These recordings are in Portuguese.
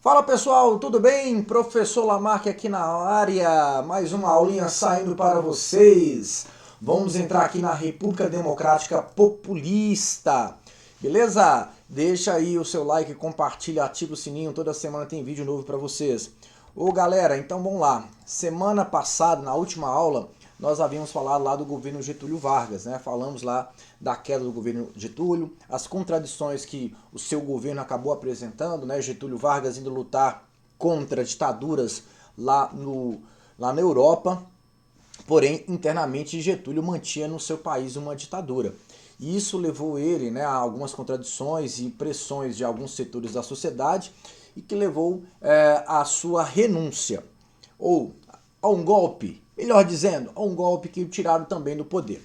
Fala pessoal, tudo bem? Professor Lamarck aqui na área, mais uma aulinha saindo para vocês. Vamos entrar aqui na República Democrática Populista, beleza? Deixa aí o seu like, compartilha, ativa o sininho, toda semana tem vídeo novo para vocês. Ô galera, então vamos lá. Semana passada, na última aula, nós havíamos falado lá do governo Getúlio Vargas, né? Falamos lá da queda do governo Getúlio, as contradições que o seu governo acabou apresentando, né? Getúlio Vargas indo lutar contra ditaduras lá na Europa, porém, internamente, Getúlio mantinha no seu país uma ditadura. E isso levou ele, né, a algumas contradições e pressões de alguns setores da sociedade e que levou à sua renúncia, ou a um golpe, melhor dizendo, a um golpe que o tiraram também do poder.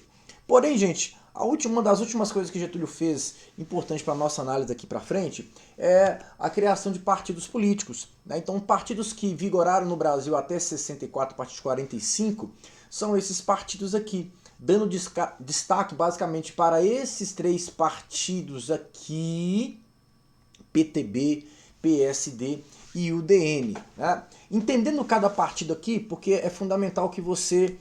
Porém, gente, uma das últimas coisas que Getúlio fez, importante para a nossa análise aqui para frente, é a criação de partidos políticos, né? Então, partidos que vigoraram no Brasil até 64, a partir de 45, são esses partidos aqui, dando destaque basicamente para esses três partidos aqui, PTB, PSD e UDN. Né? Entendendo cada partido aqui, porque é fundamental que você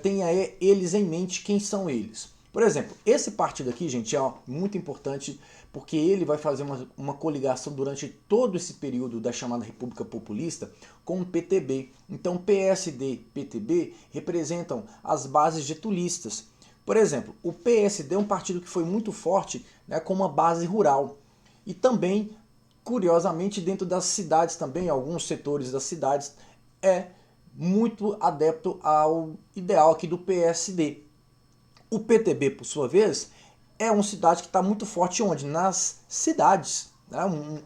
tenha eles em mente, quem são eles. Por exemplo, esse partido aqui, gente, é muito importante porque ele vai fazer uma coligação durante todo esse período da chamada República Populista com o PTB. Então, PSD e PTB representam as bases getulistas. Por exemplo, o PSD é um partido que foi muito forte, né, com uma base rural. E também, curiosamente, dentro das cidades também, alguns setores das cidades, é muito adepto ao ideal aqui do PSD. O PTB, por sua vez, é uma cidade que está muito forte onde? Nas cidades, né?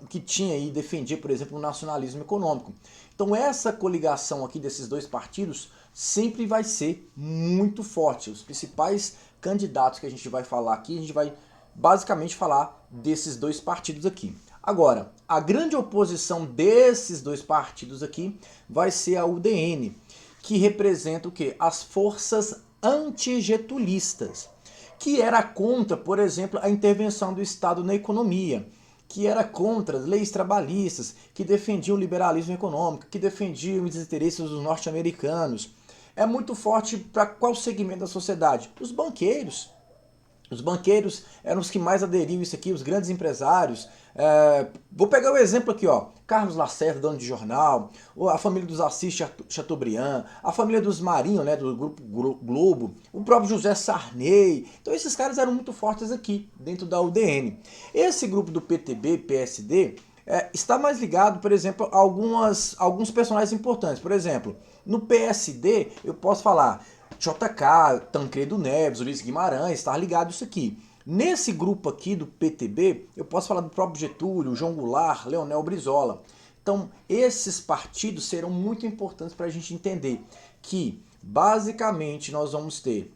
Que tinha e defendia, por exemplo, o nacionalismo econômico. Então essa coligação aqui desses dois partidos sempre vai ser muito forte. Os principais candidatos que a gente vai falar aqui, a gente vai basicamente falar desses dois partidos aqui. Agora, a grande oposição desses dois partidos aqui vai ser a UDN, que representa o quê? As forças antigetulistas, que era contra, por exemplo, a intervenção do Estado na economia, que era contra leis trabalhistas, que defendiam o liberalismo econômico, que defendiam os interesses dos norte-americanos. É muito forte para qual segmento da sociedade? Os banqueiros. Os banqueiros eram os que mais aderiam isso aqui, os grandes empresários. Vou pegar o exemplo aqui, ó. Carlos Lacerda, dono de jornal, a família dos Assis Chateaubriand, a família dos Marinho, né, do Grupo Globo, o próprio José Sarney. Então esses caras eram muito fortes aqui, dentro da UDN. Esse grupo do PTB, PSD, está mais ligado, por exemplo, a alguns personagens importantes. Por exemplo, no PSD, eu posso falar JK, Tancredo Neves, Ulisses Guimarães, está ligado isso aqui. Nesse grupo aqui do PTB, eu posso falar do próprio Getúlio, João Goulart, Leonel Brizola. Então, esses partidos serão muito importantes para a gente entender que, basicamente, nós vamos ter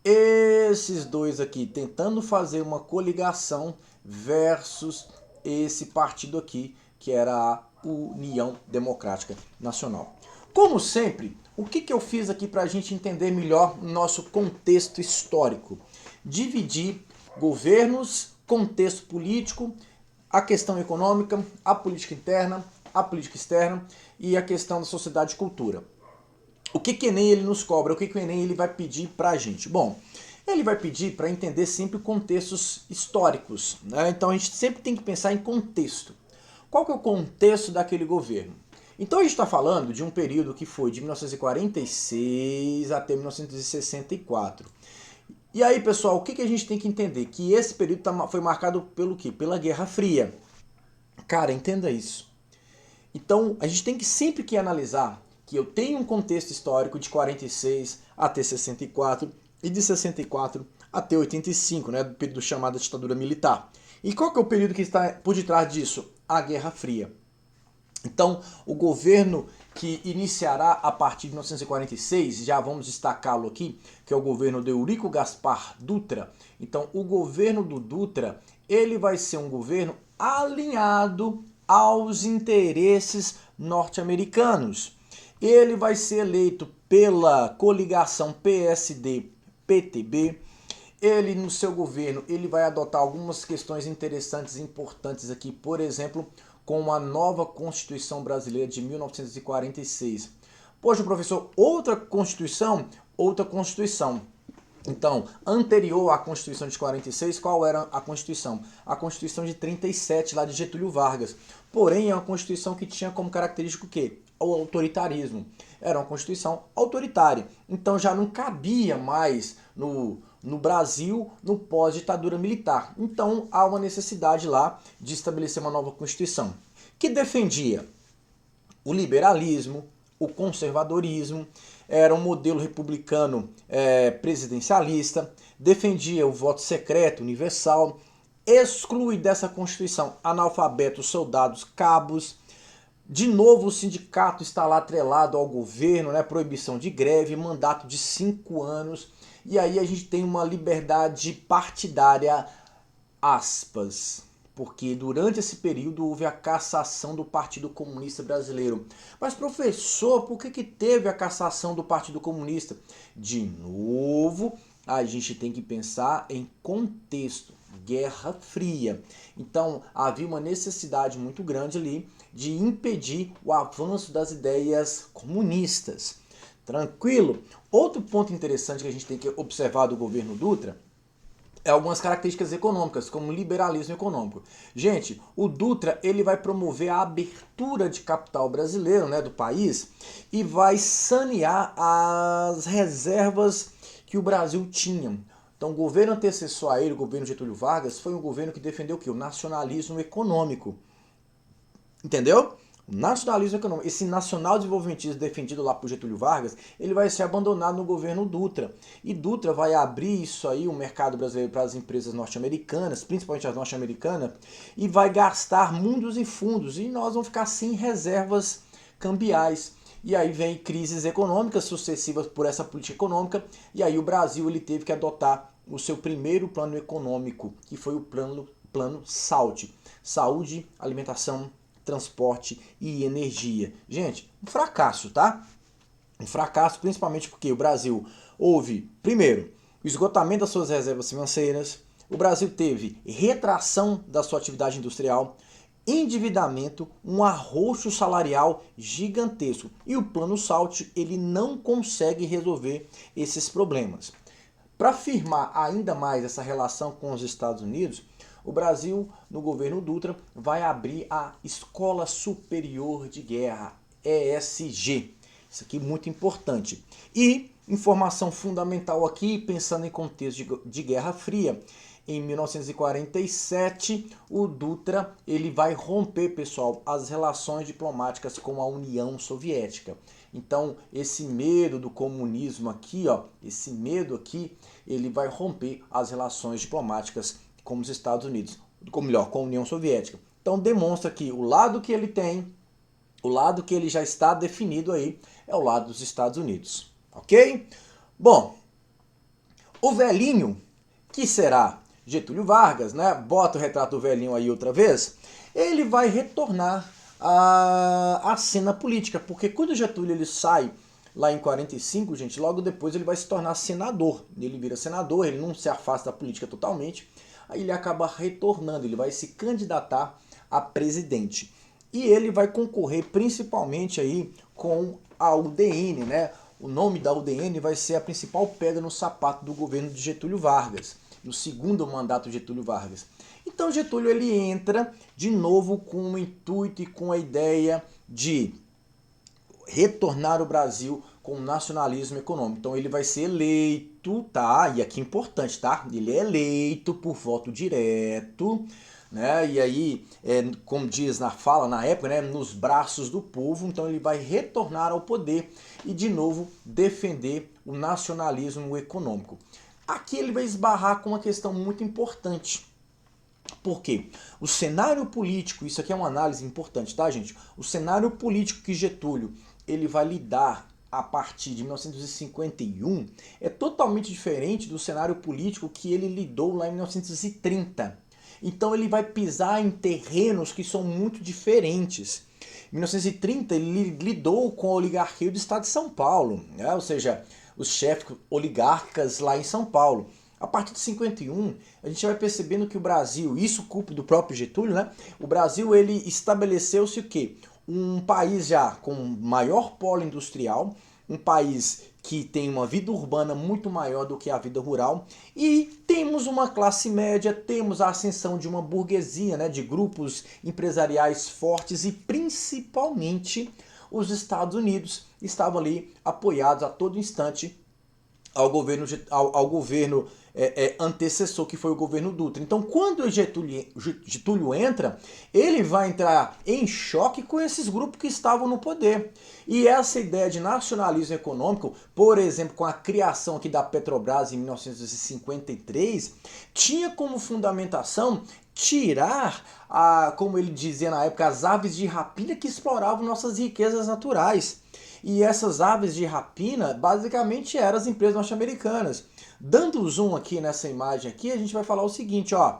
esses dois aqui tentando fazer uma coligação versus esse partido aqui, que era a União Democrática Nacional. Como sempre, o que eu fiz aqui para a gente entender melhor o nosso contexto histórico? Dividir governos, contexto político, a questão econômica, a política interna, a política externa e a questão da sociedade e cultura. O que o Enem ele nos cobra? O que o Enem ele vai pedir para a gente? Bom, ele vai pedir para entender sempre contextos históricos, né? Então a gente sempre tem que pensar em contexto. Qual que é o contexto daquele governo? Então a gente está falando de um período que foi de 1946 até 1964. E aí, pessoal, o que a gente tem que entender? Que esse período foi marcado pelo quê? Pela Guerra Fria. Cara, entenda isso. Então, a gente tem que sempre que analisar que eu tenho um contexto histórico de 46 até 64 e de 64 até 85, né, do período chamado ditadura militar. E qual que é o período que está por detrás disso? A Guerra Fria. Então, o governo que iniciará a partir de 1946, já vamos destacá-lo aqui, que é o governo de Eurico Gaspar Dutra. Então, o governo do Dutra, ele vai ser um governo alinhado aos interesses norte-americanos. Ele vai ser eleito pela coligação PSD-PTB. ele no seu governo, ele vai adotar algumas questões interessantes e importantes aqui, por exemplo, com a nova Constituição Brasileira de 1946. Poxa, professor, outra Constituição? Outra Constituição. Então, anterior à Constituição de 46, qual era a Constituição? A Constituição de 37, lá de Getúlio Vargas. Porém, é uma Constituição que tinha como característica o quê? O autoritarismo. Era uma Constituição autoritária. Então, já não cabia mais no Brasil, no pós-ditadura militar. Então, há uma necessidade lá de estabelecer uma nova Constituição, que defendia o liberalismo, o conservadorismo, era um modelo republicano presidencialista, defendia o voto secreto universal, exclui dessa Constituição analfabetos, soldados, cabos. De novo, o sindicato está lá atrelado ao governo, né? Proibição de greve, mandato de 5 anos. E aí a gente tem uma liberdade partidária, aspas, porque durante esse período houve a cassação do Partido Comunista Brasileiro. Mas, professor, por que teve a cassação do Partido Comunista? De novo, a gente tem que pensar em contexto. Guerra Fria. Então, havia uma necessidade muito grande ali de impedir o avanço das ideias comunistas. Tranquilo? Outro ponto interessante que a gente tem que observar do governo Dutra é algumas características econômicas, como liberalismo econômico. Gente, o Dutra ele vai promover a abertura de capital brasileiro, né, do país, e vai sanear as reservas que o Brasil tinha. Então, o governo antecessor a ele, o governo Getúlio Vargas, foi um governo que defendeu o quê? O nacionalismo econômico. Entendeu? O nacionalismo econômico, esse nacional desenvolvimentismo defendido lá por Getúlio Vargas, ele vai ser abandonado no governo Dutra. E Dutra vai abrir isso aí, o mercado brasileiro para as empresas norte-americanas, principalmente as norte-americanas, e vai gastar mundos e fundos. E nós vamos ficar sem reservas cambiais. E aí vem crises econômicas sucessivas por essa política econômica, e aí o Brasil ele teve que adotar o seu primeiro plano econômico, que foi o plano SALT. Saúde, alimentação, transporte e energia. Gente, um fracasso, tá? Um fracasso principalmente porque o Brasil houve, primeiro, o esgotamento das suas reservas financeiras, o Brasil teve retração da sua atividade industrial, endividamento, um arroxo salarial gigantesco. E o plano SALT, ele não consegue resolver esses problemas. Para firmar ainda mais essa relação com os Estados Unidos, o Brasil, no governo Dutra, vai abrir a Escola Superior de Guerra, ESG. Isso aqui é muito importante. E informação fundamental aqui, pensando em contexto de Guerra Fria, em 1947, o Dutra ele vai romper, pessoal, as relações diplomáticas com a União Soviética. Então, esse medo do comunismo aqui, ó, esse medo aqui, ele vai romper as relações diplomáticas com os Estados Unidos, ou melhor, com a União Soviética. Então, demonstra que o lado que ele tem, o lado que ele já está definido aí, é o lado dos Estados Unidos. Ok? Bom, o velhinho, que será Getúlio Vargas, né? Bota o retrato do velhinho aí outra vez. Ele vai retornar à cena política, porque quando o Getúlio ele sai lá em 45, gente, logo depois ele vai se tornar senador. Ele vira senador, ele não se afasta da política totalmente, aí ele acaba retornando, ele vai se candidatar a presidente. E ele vai concorrer principalmente aí com a UDN, né? O nome da UDN vai ser a principal pedra no sapato do governo de Getúlio Vargas, no segundo mandato de Getúlio Vargas. Então Getúlio ele entra de novo com o intuito e com a ideia de retornar o Brasil com o nacionalismo econômico. Então ele vai ser eleito, tá? E aqui é importante, tá? Ele é eleito por voto direto, né? E aí, como diz na fala, na época, né? Nos braços do povo. Então ele vai retornar ao poder e de novo defender o nacionalismo econômico. Aqui ele vai esbarrar com uma questão muito importante. Por quê? O cenário político, isso aqui é uma análise importante, tá, gente? O cenário político que Getúlio ele vai lidar a partir de 1951 é totalmente diferente do cenário político que ele lidou lá em 1930. Então ele vai pisar em terrenos que são muito diferentes. Em 1930 ele lidou com a oligarquia do estado de São Paulo, né? Ou seja, os chefes oligárquicas lá em São Paulo. A partir de 51, a gente vai percebendo que o Brasil, isso culpa do próprio Getúlio, né? O Brasil, ele estabeleceu-se o quê? Um país já com maior polo industrial, um país que tem uma vida urbana muito maior do que a vida rural, e temos uma classe média, temos a ascensão de uma burguesia, né, de grupos empresariais fortes, e principalmente os Estados Unidos estavam ali apoiados a todo instante ao governo antecessor, que foi o governo Dutra. Então, quando Getúlio entra, ele vai entrar em choque com esses grupos que estavam no poder. E essa ideia de nacionalismo econômico, por exemplo, com a criação aqui da Petrobras em 1953, tinha como fundamentação tirar, como ele dizia na época, as aves de rapina que exploravam nossas riquezas naturais. E essas aves de rapina basicamente eram as empresas norte-americanas. Dando zoom aqui nessa imagem aqui, a gente vai falar o seguinte, ó.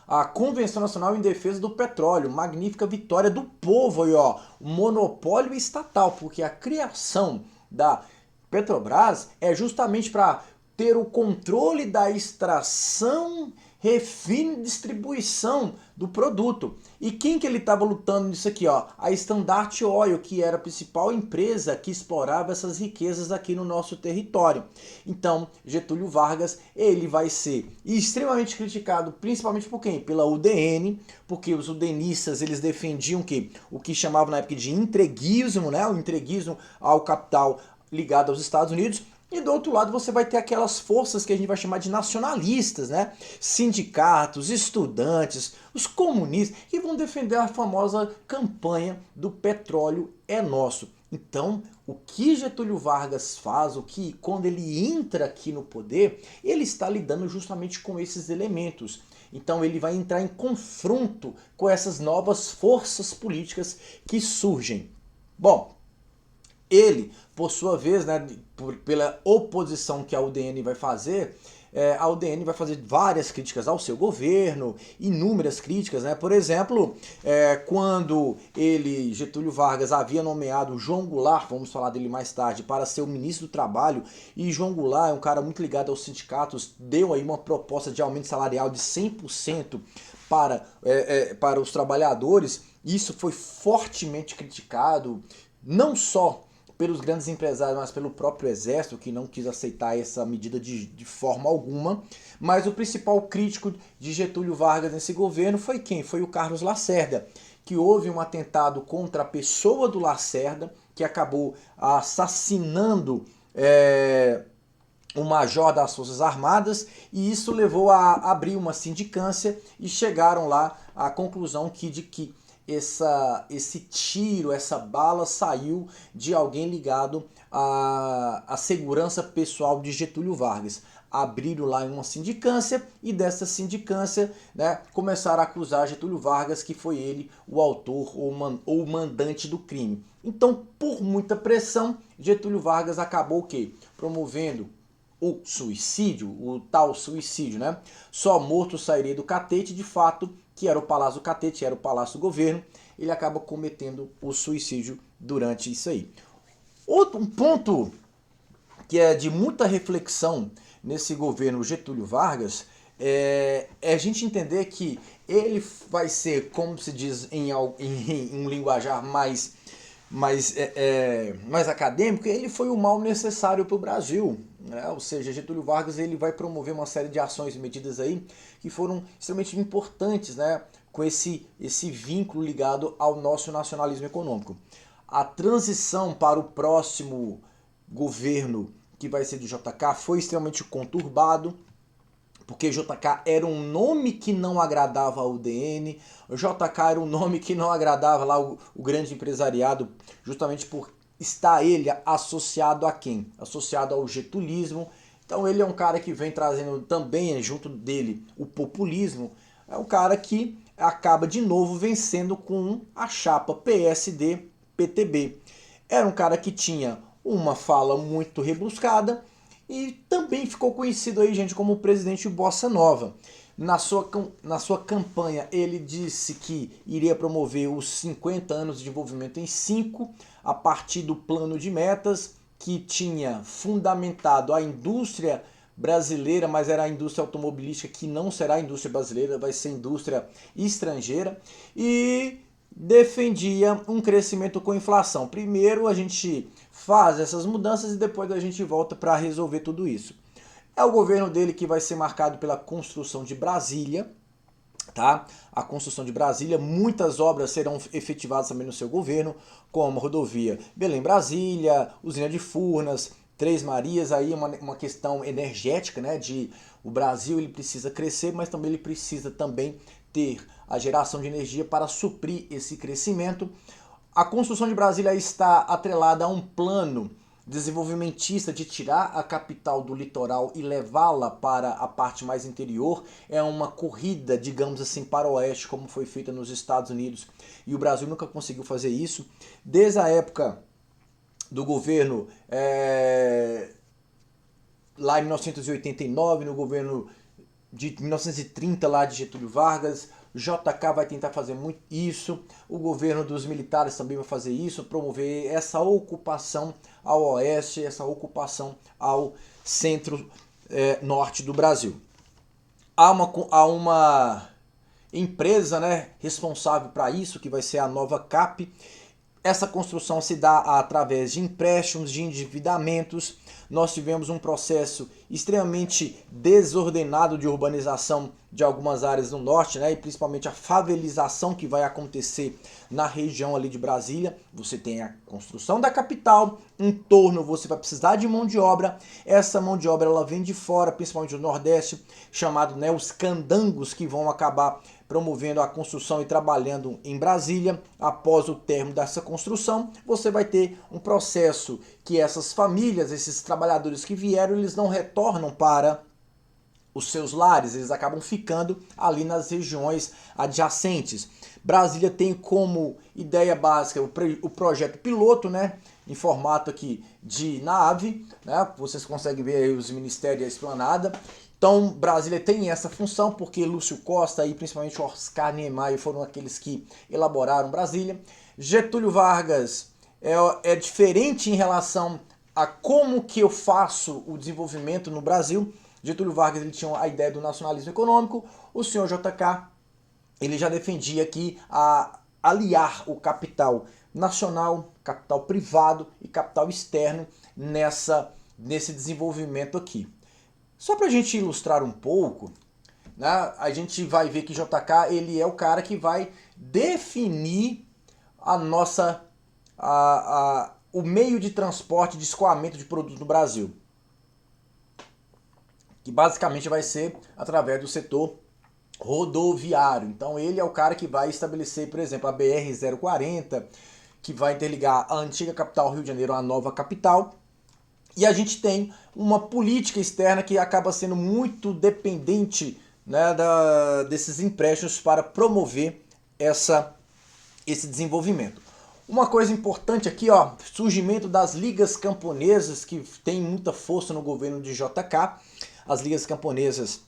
A Convenção Nacional em Defesa do Petróleo, magnífica vitória do povo aí, ó. Monopólio estatal, porque a criação da Petrobras é justamente para ter o controle da extração, refino e distribuição do produto. E quem que ele estava lutando nisso aqui, ó? A Standard Oil, que era a principal empresa que explorava essas riquezas aqui no nosso território. Então, Getúlio Vargas, ele vai ser extremamente criticado, principalmente por quem? Pela UDN, porque os udenistas, eles defendiam o que chamavam na época de entreguismo, né? O entreguismo ao capital ligado aos Estados Unidos. E do outro lado você vai ter aquelas forças que a gente vai chamar de nacionalistas, né? Sindicatos, estudantes, os comunistas, que vão defender a famosa campanha do petróleo é nosso. Então, o que Getúlio Vargas faz, o que quando ele entra aqui no poder, ele está lidando justamente com esses elementos. Então ele vai entrar em confronto com essas novas forças políticas que surgem. Bom, ele, por sua vez, né, pela oposição que a UDN vai fazer, a UDN vai fazer várias críticas ao seu governo, inúmeras críticas, né? Por exemplo, quando Getúlio Vargas, havia nomeado João Goulart, vamos falar dele mais tarde, para ser o ministro do Trabalho, e João Goulart é um cara muito ligado aos sindicatos, deu aí uma proposta de aumento salarial de 100% para os trabalhadores. Isso foi fortemente criticado, não só pelos grandes empresários, mas pelo próprio exército, que não quis aceitar essa medida de forma alguma. Mas o principal crítico de Getúlio Vargas nesse governo foi quem? Foi o Carlos Lacerda, que houve um atentado contra a pessoa do Lacerda, que acabou assassinando o major das Forças Armadas, e isso levou a abrir uma sindicância, e chegaram lá à conclusão de que esse tiro, essa bala saiu de alguém ligado à segurança pessoal de Getúlio Vargas. Abriram lá uma sindicância, e dessa sindicância, né, começaram a acusar Getúlio Vargas que foi ele o autor ou o mandante do crime. Então, por muita pressão, Getúlio Vargas acabou o quê? Promovendo o suicídio, o tal suicídio, né? Só morto sairia do catete, de fato, que era o Palácio do Catete, era o Palácio do Governo, ele acaba cometendo o suicídio durante isso aí. Um ponto que é de muita reflexão nesse governo Getúlio Vargas é a gente entender que ele vai ser, como se diz em um linguajar mais acadêmico, ele foi o mal necessário para o Brasil, né? Ou seja, Getúlio Vargas ele vai promover uma série de ações e medidas aí que foram extremamente importantes, né? Com esse vínculo ligado ao nosso nacionalismo econômico. A transição para o próximo governo, que vai ser do JK, foi extremamente conturbado, porque JK era um nome que não agradava ao UDN, o JK era um nome que não agradava lá o grande empresariado, justamente por estar ele associado a quem? Associado ao getulismo. Então ele é um cara que vem trazendo também junto dele o populismo, é um cara que acaba de novo vencendo com a chapa PSD-PTB. Era um cara que tinha uma fala muito rebuscada, e também ficou conhecido aí, gente, como o presidente Bossa Nova. Na sua campanha, ele disse que iria promover os 50 anos de desenvolvimento em 5, a partir do plano de metas, que tinha fundamentado a indústria brasileira, mas era a indústria automobilística que não será a indústria brasileira, vai ser indústria estrangeira, e defendia um crescimento com inflação. Primeiro a gente faz essas mudanças e depois a gente volta para resolver tudo isso. É o governo dele que vai ser marcado pela construção de Brasília, tá? A construção de Brasília, muitas obras serão efetivadas também no seu governo, como a rodovia Belém-Brasília, usina de Furnas, Três Marias, aí uma questão energética, né? De o Brasil ele precisa crescer, mas também ele precisa também ter a geração de energia para suprir esse crescimento. A construção de Brasília está atrelada a um plano desenvolvimentista de tirar a capital do litoral e levá-la para a parte mais interior. É uma corrida, digamos assim, para o oeste, como foi feita nos Estados Unidos, e o Brasil nunca conseguiu fazer isso. Desde a época do governo lá em 1989, no governo de 1930 lá de Getúlio Vargas, JK vai tentar fazer muito isso, o governo dos militares também vai fazer isso, promover essa ocupação ao oeste, essa ocupação ao centro-norte do Brasil. Há uma empresa, né, responsável para isso, que vai ser a Nova Cap. Essa construção se dá através de empréstimos, de endividamentos. Nós tivemos um processo extremamente desordenado de urbanização de algumas áreas do norte, né? E principalmente a favelização que vai acontecer na região ali de Brasília. Você tem a construção da capital, em torno você vai precisar de mão de obra. Essa mão de obra ela vem de fora, principalmente do Nordeste, chamado, né, os candangos, que vão acabar promovendo a construção e trabalhando em Brasília. Após o término dessa construção, você vai ter um processo que essas famílias, esses trabalhadores que vieram, eles não retornam para os seus lares, eles acabam ficando ali nas regiões adjacentes. Brasília tem como ideia básica o projeto piloto, né, em formato aqui de nave, né, vocês conseguem ver aí os ministérios e a esplanada. Então, Brasília tem essa função, porque Lúcio Costa e principalmente Oscar Niemeyer foram aqueles que elaboraram Brasília. Getúlio Vargas é diferente em relação a como que eu faço o desenvolvimento no Brasil. Getúlio Vargas ele tinha a ideia do nacionalismo econômico, o senhor JK ele já defendia aqui a aliar o capital nacional, capital privado e capital externo nesse desenvolvimento aqui. Só para a gente ilustrar um pouco, né, a gente vai ver que JK ele é o cara que vai definir o meio de transporte de escoamento de produtos no Brasil, que basicamente vai ser através do setor rodoviário. Então ele é o cara que vai estabelecer, por exemplo, a BR-040, que vai interligar a antiga capital Rio de Janeiro à nova capital. E a gente tem uma política externa que acaba sendo muito dependente, né, desses empréstimos para promover esse desenvolvimento. Uma coisa importante aqui, ó, surgimento das ligas camponesas, que tem muita força no governo de JK. As ligas camponesas,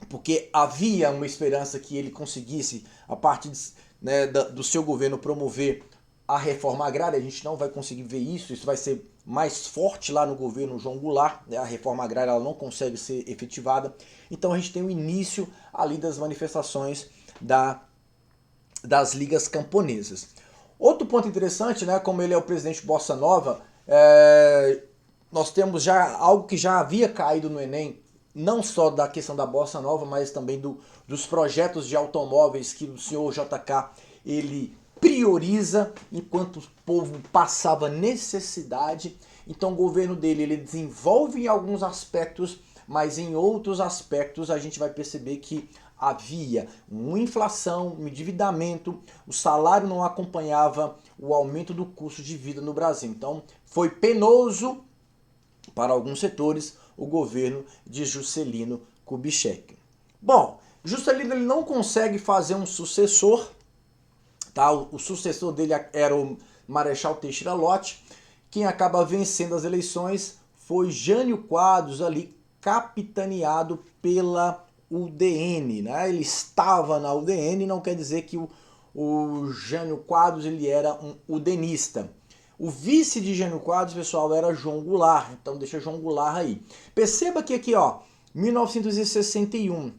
porque havia uma esperança que ele conseguisse, a partir né, do seu governo, promover a reforma agrária. A gente não vai conseguir ver isso vai ser mais forte lá no governo João Goulart, né? A reforma agrária ela não consegue ser efetivada. Então a gente tem o início ali das manifestações das ligas camponesas. Outro ponto interessante, né, como ele é o presidente Bossa Nova, nós temos já algo que já havia caído no Enem, não só da questão da Bossa Nova, mas também dos projetos de automóveis que o senhor JK ele prioriza enquanto o povo passava necessidade. Então o governo dele ele desenvolve em alguns aspectos, mas em outros aspectos a gente vai perceber que havia uma inflação, um endividamento, o salário não acompanhava o aumento do custo de vida no Brasil. Então foi penoso para alguns setores o governo de Juscelino Kubitschek. Bom, Juscelino ele não consegue fazer um sucessor, tá? O sucessor dele era o Marechal Teixeira Lott. Quem acaba vencendo as eleições foi Jânio Quadros, ali capitaneado pela UDN, né? Ele estava na UDN, não quer dizer que o Jânio Quadros ele era um udenista. O vice de Jânio Quadros, pessoal, era João Goulart. Então deixa João Goulart aí. Perceba que aqui, ó, 1961.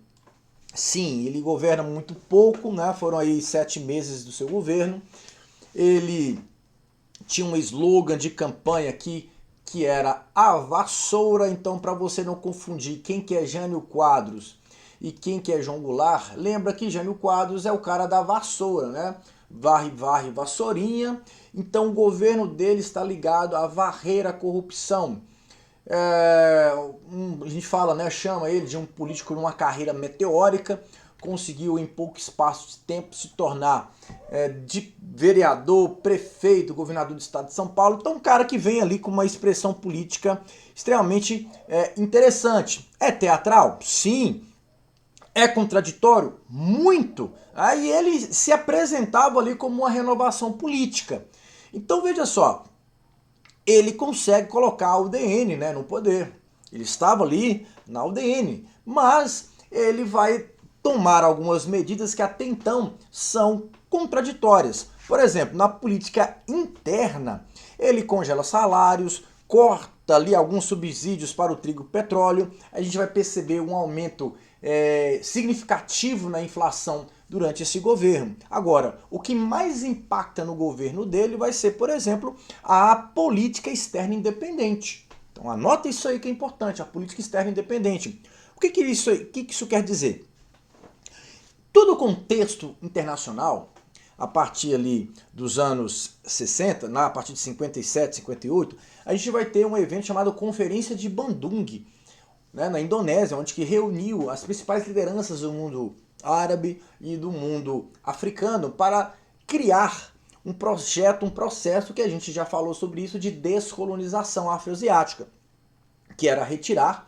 Sim, ele governa muito pouco, né? Foram aí 7 meses do seu governo. Ele tinha um slogan de campanha aqui que era a vassoura. Então, para você não confundir quem que é Jânio Quadros e quem que é João Goulart, lembra que Jânio Quadros é o cara da vassoura, né? Varre, varre, vassourinha. Então, o governo dele está ligado a varrer a corrupção. A gente fala, né, chama ele de um político numa carreira meteórica, conseguiu em pouco espaço de tempo se tornar de vereador, prefeito, governador do estado de São Paulo. Então um cara que vem ali com uma expressão política extremamente interessante. É teatral? Sim. É contraditório? Muito. Aí ele se apresentava ali como uma renovação política. Então veja só, ele consegue colocar a UDN, né, no poder. Ele estava ali na UDN, mas ele vai tomar algumas medidas que até então são contraditórias. Por exemplo, na política interna, ele congela salários, corta ali alguns subsídios para o trigo e petróleo. A gente vai perceber um aumento significativo na inflação durante esse governo. Agora, o que mais impacta no governo dele vai ser, por exemplo, a política externa independente. Então anota isso aí que é importante, a política externa independente. O que isso quer dizer? Todo o contexto internacional, a partir ali dos anos 60, a partir de 57, 58, a gente vai ter um evento chamado Conferência de Bandung, né, na Indonésia, onde que reuniu as principais lideranças do mundo árabe e do mundo africano para criar um projeto, um processo que a gente já falou sobre isso, de descolonização afroasiática, que era retirar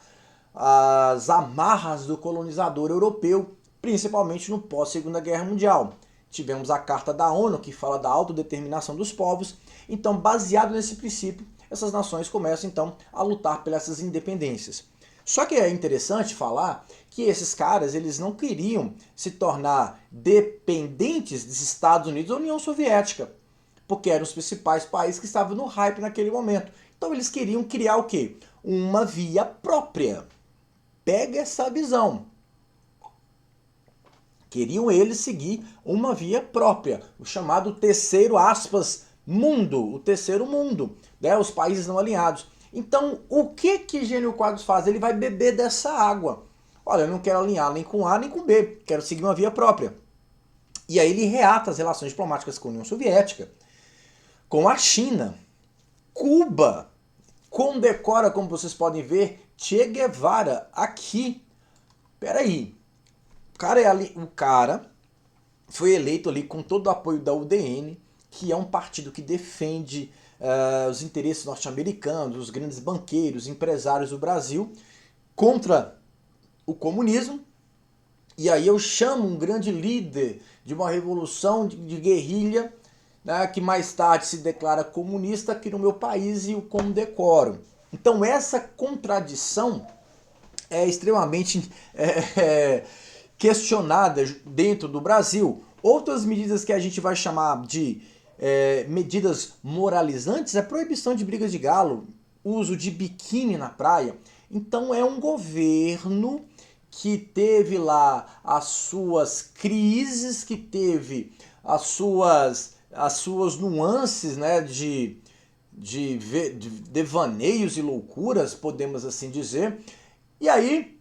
as amarras do colonizador europeu, principalmente no pós-Segunda Guerra Mundial. Tivemos a Carta da ONU, que fala da autodeterminação dos povos. Então, baseado nesse princípio, essas nações começam então a lutar pelas independências. Só que é interessante falar que esses caras, eles não queriam se tornar dependentes dos Estados Unidos ou União Soviética, porque eram os principais países que estavam no hype naquele momento. Então eles queriam criar o quê? Uma via própria. Pega essa visão. Queriam eles seguir uma via própria, o chamado terceiro aspas mundo, o terceiro mundo, né? Os países não alinhados. Então, o que Jânio Quadros faz? Ele vai beber dessa água. Olha, eu não quero alinhar nem com A nem com B, quero seguir uma via própria. E aí ele reata as relações diplomáticas com a União Soviética, com a China, Cuba, condecora, como vocês podem ver, Che Guevara aqui. Peraí, o cara foi eleito ali com todo o apoio da UDN, que é um partido que defende os interesses norte-americanos, os grandes banqueiros, empresários do Brasil, contra o comunismo. E aí eu chamo um grande líder de uma revolução de guerrilha, né, que mais tarde se declara comunista aqui no meu país e o condecoro. Então essa contradição é extremamente questionada dentro do Brasil. Outras medidas que a gente vai chamar de medidas moralizantes é a proibição de brigas de galo, uso de biquíni na praia. Então é um governo que teve lá as suas crises, que teve as suas nuances, né, de devaneios e loucuras, podemos assim dizer. E aí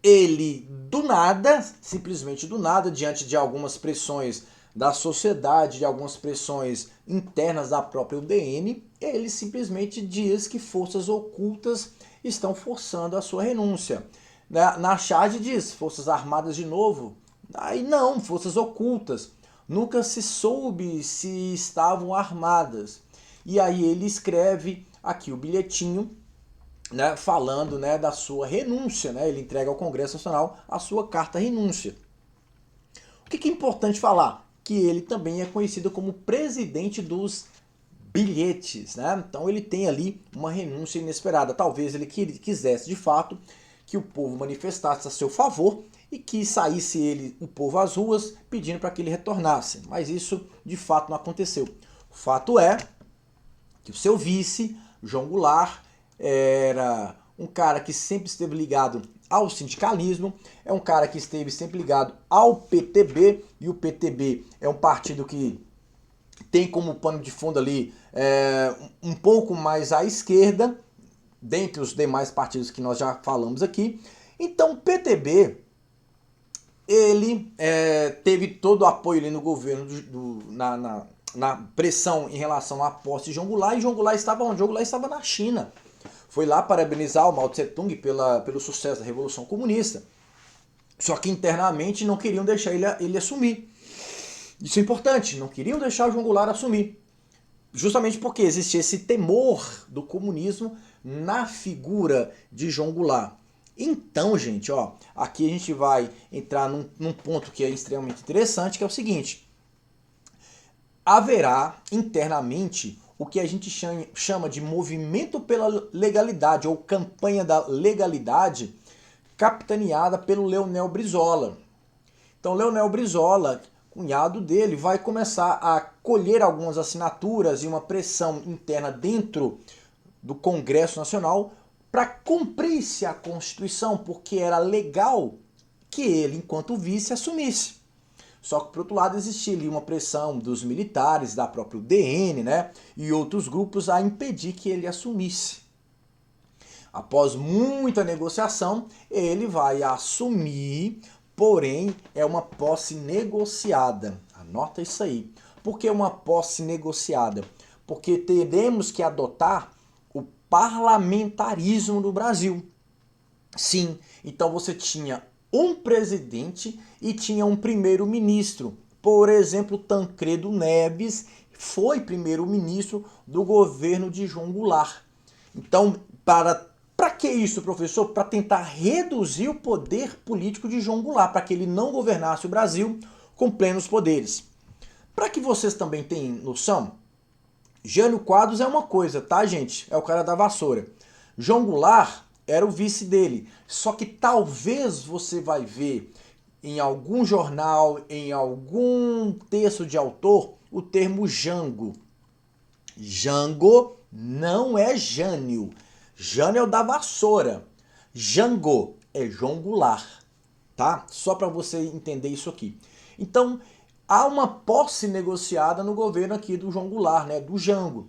ele, do nada, simplesmente do nada, diante de algumas pressões da sociedade, de algumas pressões internas da própria UDN, ele simplesmente diz que forças ocultas estão forçando a sua renúncia. Na charge diz, forças armadas de novo. Aí não, forças ocultas. Nunca se soube se estavam armadas. E aí ele escreve aqui o bilhetinho, né, falando, né, da sua renúncia, né, ele entrega ao Congresso Nacional a sua carta renúncia. O que é importante falar? Que ele também é conhecido como presidente dos bilhetes, né? Então ele tem ali uma renúncia inesperada. Talvez ele quisesse de fato que o povo manifestasse a seu favor e que saísse o povo às ruas pedindo para que ele retornasse. Mas isso de fato não aconteceu. O fato é que o seu vice, João Goulart, era um cara que sempre esteve ligado ao sindicalismo, é um cara que esteve sempre ligado ao PTB, e o PTB é um partido que tem como pano de fundo ali um pouco mais à esquerda, dentre os demais partidos que nós já falamos aqui. Então o PTB, ele teve todo o apoio ali no governo na pressão em relação à posse de João Goulart, e João Goulart estava onde? João Goulart estava na China. Foi lá parabenizar o Mao Tse-tung pelo sucesso da Revolução Comunista. Só que internamente não queriam deixar ele assumir. Isso é importante, não queriam deixar o João Goulart assumir. Justamente porque existia esse temor do comunismo na figura de João Goulart. Então, gente, ó, aqui a gente vai entrar num ponto que é extremamente interessante, que é o seguinte: haverá internamente o que a gente chama de movimento pela legalidade, ou campanha da legalidade, capitaneada pelo Leonel Brizola. Então, Leonel Brizola, cunhado dele, vai começar a colher algumas assinaturas e uma pressão interna dentro do Congresso Nacional para cumprir-se a Constituição, porque era legal que ele, enquanto vice, assumisse. Só que, por outro lado, existia ali uma pressão dos militares, da própria UDN, né, e outros grupos a impedir que ele assumisse. Após muita negociação, ele vai assumir, porém é uma posse negociada. Anota isso aí. Por que uma posse negociada? Porque teremos que adotar o parlamentarismo no Brasil. Sim, então você tinha um presidente e tinha um primeiro-ministro. Por exemplo, Tancredo Neves foi primeiro-ministro do governo de João Goulart. Então, para que isso, professor? Para tentar reduzir o poder político de João Goulart, para que ele não governasse o Brasil com plenos poderes. Para que vocês também tenham noção, Jânio Quadros é uma coisa, tá, gente? É o cara da vassoura. João Goulart era o vice dele. Só que talvez você vai ver em algum jornal, em algum texto de autor, o termo Jango. Jango não é Jânio. Jânio é o da vassoura. Jango é João Goulart, tá? Só para você entender isso aqui. Então, há uma posse negociada no governo aqui do João Goulart, né, do Jango.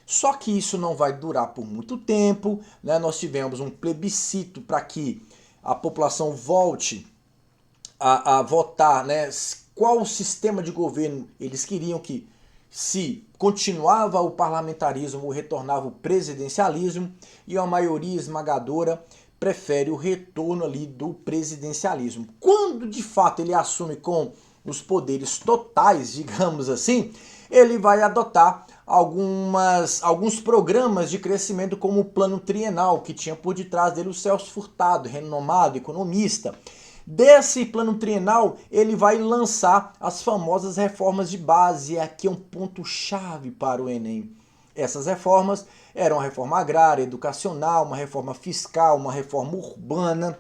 Só que isso não vai durar por muito tempo, né? Nós tivemos um plebiscito para que a população volte a votar, né, qual sistema de governo eles queriam, que se continuava o parlamentarismo ou retornava o presidencialismo, e a maioria esmagadora prefere o retorno ali do presidencialismo. Quando de fato ele assume com os poderes totais, digamos assim, ele vai adotar alguns programas de crescimento, como o Plano Trienal, que tinha por detrás dele o Celso Furtado, renomado economista. Desse plano trienal, ele vai lançar as famosas reformas de base, e aqui é um ponto-chave para o Enem. Essas reformas eram a reforma agrária, educacional, uma reforma fiscal, uma reforma urbana.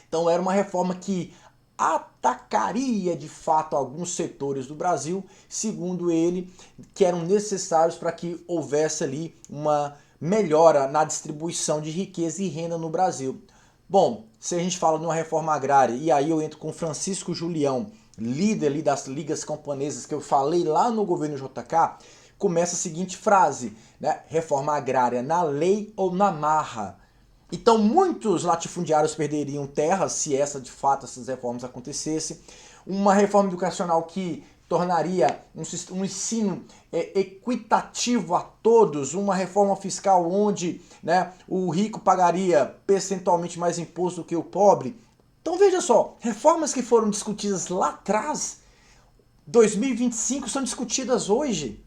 Então era uma reforma que atacaria de fato alguns setores do Brasil, segundo ele, que eram necessários para que houvesse ali uma melhora na distribuição de riqueza e renda no Brasil. Bom, se a gente fala de uma reforma agrária, e aí eu entro com Francisco Julião, líder ali das ligas camponesas que eu falei lá no governo JK, começa a seguinte frase, né? Reforma agrária na lei ou na marra. Então muitos latifundiários perderiam terras se de fato essas reformas acontecessem. Uma reforma educacional que tornaria um ensino equitativo a todos, uma reforma fiscal onde, né, o rico pagaria percentualmente mais imposto do que o pobre. Então veja só, reformas que foram discutidas lá atrás, 2025, são discutidas hoje.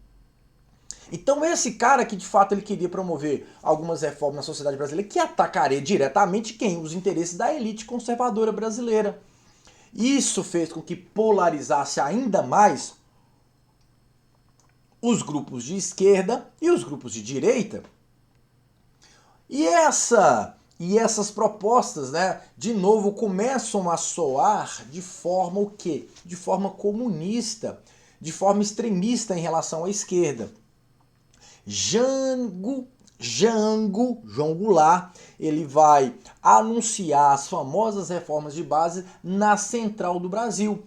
Então esse cara que de fato ele queria promover algumas reformas na sociedade brasileira, que atacaria diretamente quem? Os interesses da elite conservadora brasileira. Isso fez com que polarizasse ainda mais os grupos de esquerda e os grupos de direita. E essas propostas, né, de novo começam a soar de forma o quê? De forma comunista, de forma extremista em relação à esquerda. João Goulart, ele vai anunciar as famosas reformas de base na Central do Brasil.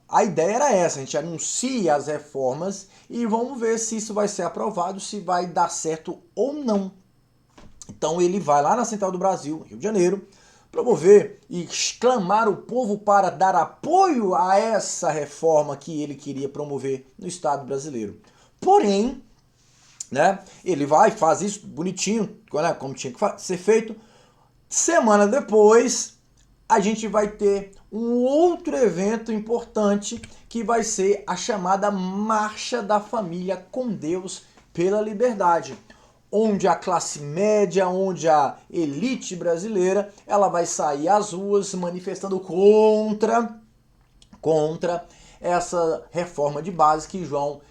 A ideia era essa, a gente anuncia as reformas e vamos ver se isso vai ser aprovado, se vai dar certo ou não. Então ele vai lá na Central do Brasil, Rio de Janeiro, promover e exclamar o povo para dar apoio a essa reforma que ele queria promover no Estado brasileiro. Porém, né, ele vai, faz isso bonitinho, né, como tinha que ser feito. Semana depois, a gente vai ter um outro evento importante que vai ser a chamada Marcha da Família com Deus pela Liberdade, onde a classe média, onde a elite brasileira, ela vai sair às ruas manifestando contra essa reforma de base que João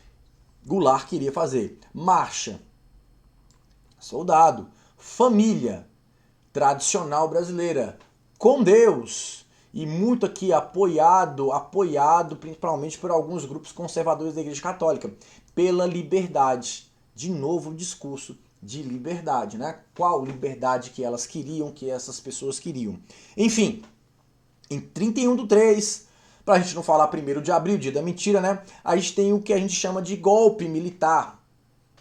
Goulart queria fazer. Marcha, soldado, família tradicional brasileira, com Deus, e muito aqui apoiado principalmente por alguns grupos conservadores da Igreja Católica, pela liberdade. De novo o discurso de liberdade, né? Qual liberdade que elas queriam, que essas pessoas queriam. Enfim, em 31/3, para a gente não falar 1º de abril, dia da mentira, né? A gente tem o que a gente chama de golpe militar.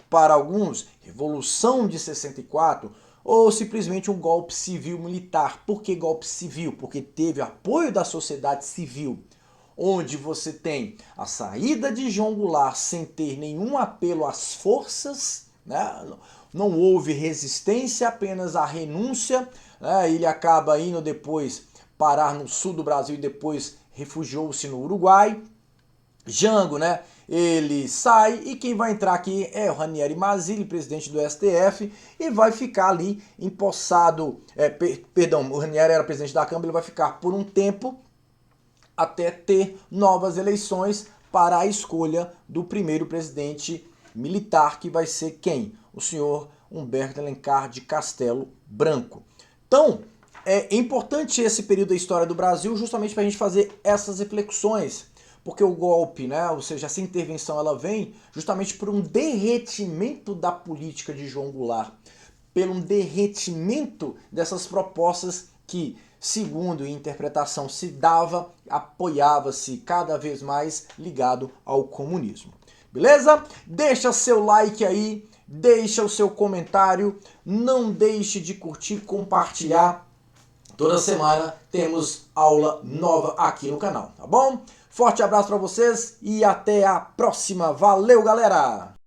Para alguns, Revolução de 64, ou simplesmente um golpe civil-militar. Por que golpe civil? Porque teve apoio da sociedade civil, onde você tem a saída de João Goulart sem ter nenhum apelo às forças, né? Não houve resistência, apenas a renúncia, né? Ele acaba indo depois parar no sul do Brasil e depois refugiou-se no Uruguai. Jango, né? Ele sai e quem vai entrar aqui é o Ranieri Mazzilli, presidente do STF, e vai ficar ali empossado, o Ranieri era presidente da Câmara, ele vai ficar por um tempo até ter novas eleições para a escolha do primeiro presidente militar, que vai ser quem? O senhor Humberto Alencar de Castelo Branco. Então, é importante esse período da história do Brasil justamente para a gente fazer essas reflexões, porque o golpe, né, ou seja, essa intervenção, ela vem justamente por um derretimento da política de João Goulart, pelo um derretimento dessas propostas que, segundo a interpretação se dava, apoiava-se cada vez mais ligado ao comunismo. Beleza? Deixa seu like aí, deixa o seu comentário, não deixe de curtir, compartilhar. Toda semana temos aula nova aqui no canal, tá bom? Forte abraço para vocês e até a próxima. Valeu, galera!